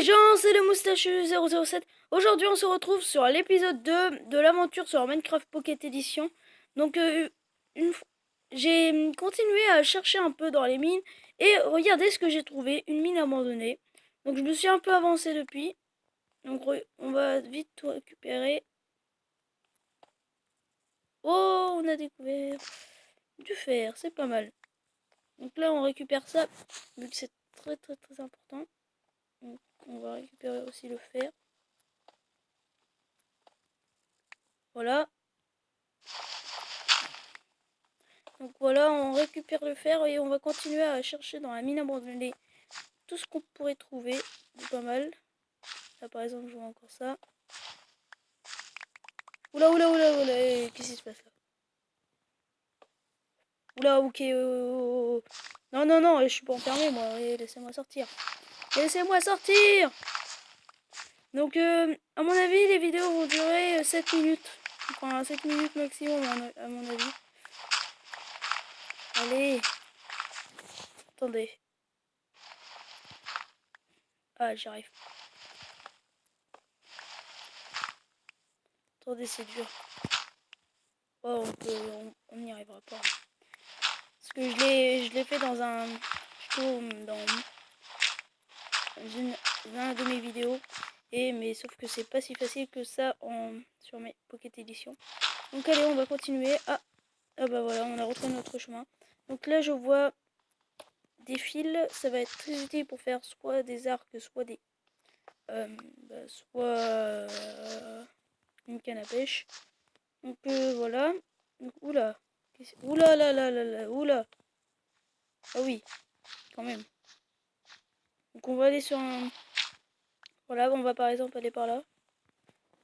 les gens, c'est le moustachu 007. Aujourd'hui, on se retrouve sur l'épisode 2 de l'aventure sur Minecraft Pocket Edition. Donc, j'ai continué à chercher un peu dans les mines et regardez ce que j'ai trouvé, une mine abandonnée. Donc, je me suis un peu avancé depuis. Donc, on va vite tout récupérer. Oh, on a découvert du fer, c'est pas mal. Donc là, on récupère ça, vu que c'est très important. Donc, on va récupérer aussi le fer. Voilà. Donc voilà, on récupère le fer et on va continuer à chercher dans la mine abandonnée tout ce qu'on pourrait trouver de pas mal. Là par exemple, je vois encore ça. Oula, qu'est-ce qui se passe là? Oula, ok. Non, je suis pas enfermé moi. Laissez-moi sortir. Laissez-moi sortir. Donc, à mon avis, les vidéos vont durer 7 minutes. Enfin, 7 minutes maximum, à mon avis. Allez. Attendez. Ah, j'y arrive. Attendez, c'est dur. Oh, on n'y arrivera pas. Parce que je l'ai fait dans un dans un de mes vidéos. Mais sauf que c'est pas si facile que ça sur mes Pocket Edition. Donc allez, on va continuer. Ah bah voilà, on a retrouvé notre chemin. Donc là, je vois des fils. Ça va être très utile pour faire soit des arcs, soit des une canne à pêche. Donc voilà. Donc, oula. Oula là. Oula. Ah oui, quand même. Donc on va aller sur un... Voilà, on va par exemple aller par là.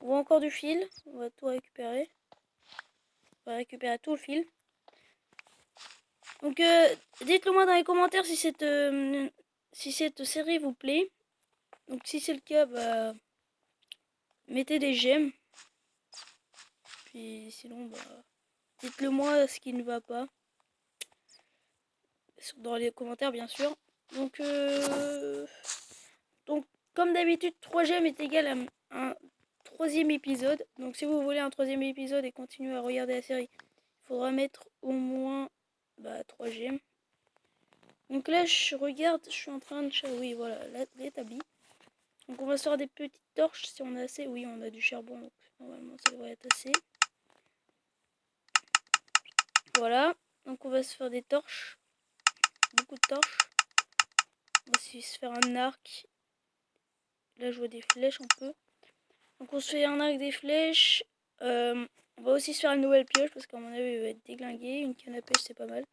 On voit encore du fil. On va tout récupérer. On va récupérer tout le fil. Donc dites-le moi dans les commentaires si cette série vous plaît. Donc si c'est le cas, bah mettez des j'aime. Puis sinon, bah dites-le moi ce qui ne va pas. Dans les commentaires bien sûr. Donc comme d'habitude, 3 j'aime est égal à un troisième épisode. Donc si vous voulez un troisième épisode et continuer à regarder la série, il faudra mettre au moins 3 j'aime. Donc là je regarde, je suis en train de... Oui voilà, l'établi. Donc on va se faire des petites torches si on a assez. Oui, on a du charbon, donc normalement ça devrait être assez. Voilà, donc on va se faire des torches. Beaucoup de torches. On va aussi se faire un arc. Là je vois des flèches un peu. Donc on se fait un arc, des flèches. On va aussi se faire une nouvelle pioche parce qu'à mon avis il va être déglingué. Une canne à pêche c'est pas mal.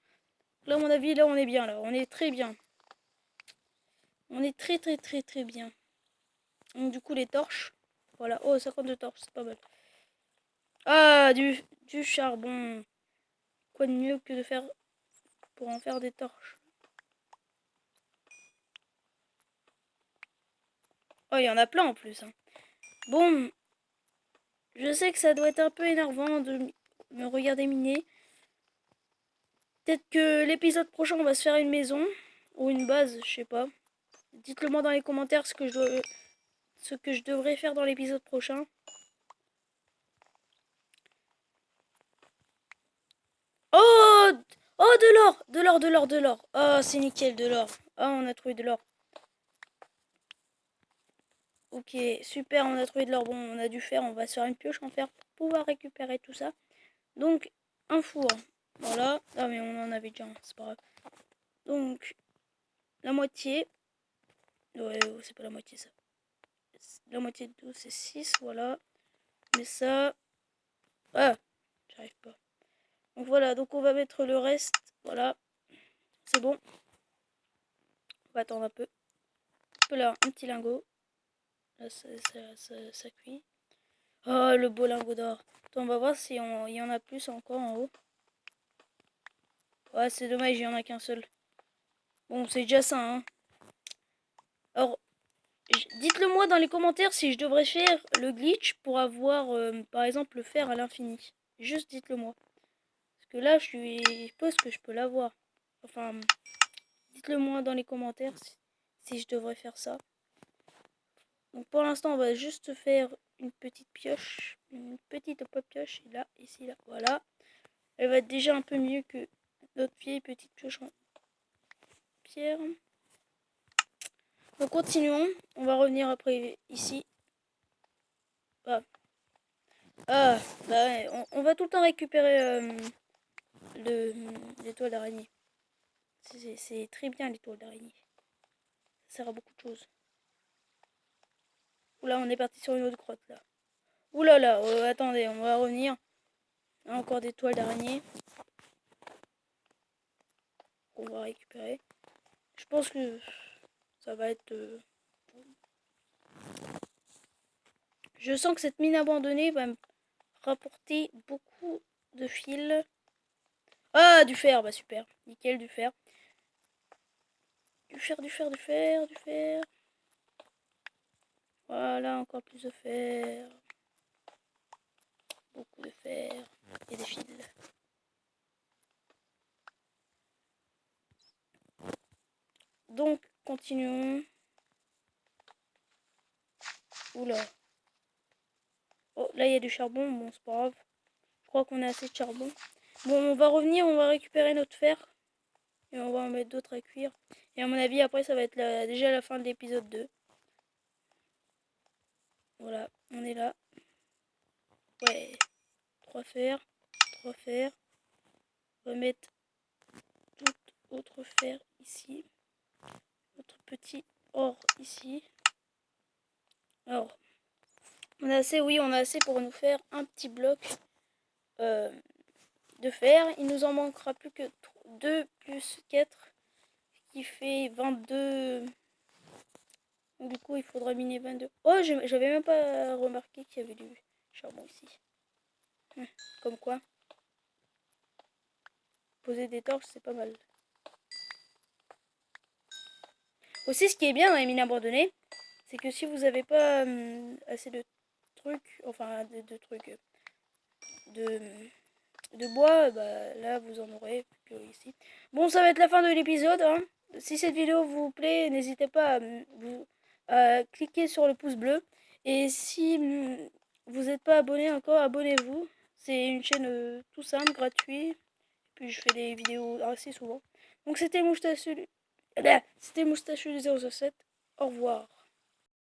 Là à mon avis là on est bien là. On est très bien. On est très bien. Donc du coup les torches. Voilà. Oh 52 torches c'est pas mal. Ah du charbon. Quoi de mieux que de faire pour en faire des torches. Oh il y en a plein en plus. Hein. Bon. Je sais que ça doit être un peu énervant de me regarder miner. Peut-être que l'épisode prochain on va se faire une maison. Ou une base, je sais pas. Dites-le moi dans les commentaires ce que je devrais faire dans l'épisode prochain. Oh oh de l'or. Oh c'est nickel de l'or. Oh on a trouvé de l'or. Ok super on a trouvé de l'or. Bon on a du fer, on va se faire une pioche en fer pour pouvoir récupérer tout ça. Donc un four. Voilà. Ah mais on en avait déjà un, c'est pas grave. Donc la moitié. Ouais c'est pas la moitié ça. La moitié de 12 c'est 6 voilà. Mais ça... Ah j'arrive pas. Donc voilà, donc on va mettre le reste. Voilà, c'est bon. On va attendre un peu. Là, un petit lingot. Là, ça cuit. Oh, le beau lingot d'or. On va voir si il y en a plus encore en haut. Ouais, c'est dommage, il y en a qu'un seul. Bon, c'est déjà ça, hein. Alors, dites-le moi dans les commentaires si je devrais faire le glitch pour avoir, par exemple, le fer à l'infini. Juste dites-le moi. Parce que là, je pense que je peux l'avoir. Enfin, dites-le moi dans les commentaires si je devrais faire ça. Donc pour l'instant, on va juste faire une petite pioche. Une petite pioche. Là, ici, là. Voilà. Elle va être déjà un peu mieux que notre vieille petite pioche en pierre. Donc continuons. On va revenir après ici. Ah, bah ouais, on va tout le temps récupérer l'étoile d'araignée. C'est très bien l'étoile d'araignée. Ça sert à beaucoup de choses. Oula, on est parti sur une autre grotte là. Oula là, attendez, on va revenir. Encore des toiles d'araignée. Qu'on va récupérer. Je pense que ça va être... Je sens que cette mine abandonnée va me rapporter beaucoup de fils. Ah, du fer, bah super. Nickel, du fer. Du fer, du fer, du fer, du fer. Voilà, encore plus de fer. Beaucoup de fer. Et des fils. Donc, continuons. Oula. Oh, là, il y a du charbon. Bon, c'est pas grave. Je crois qu'on a assez de charbon. Bon, on va revenir, on va récupérer notre fer. Et on va en mettre d'autres à cuire. Et à mon avis, après, ça va être déjà la fin de l'épisode 2. Voilà, on est là. Ouais. 3 fers. 3 fers. On va mettre tout autre fer ici. Notre petit or ici. Alors, on a assez, oui, on a assez pour nous faire un petit bloc de fer. Il nous en manquera plus que 2 plus 4, qui fait 22. Du coup, il faudra miner 22. Oh, j'avais même pas remarqué qu'il y avait du charbon ici. Comme quoi, poser des torches, c'est pas mal. Aussi, ce qui est bien dans les mines abandonnées, c'est que si vous n'avez pas assez de trucs, enfin de trucs, de, de bois, bah, là vous en aurez que ici. Bon, ça va être la fin de l'épisode. Hein. Si cette vidéo vous plaît, n'hésitez pas à cliquer sur le pouce bleu. Et si vous n'êtes pas abonné encore, abonnez-vous. C'est une chaîne tout simple, gratuite. Puis je fais des vidéos assez souvent. Donc c'était Moustachu, c'était Moustachu 007. Au revoir.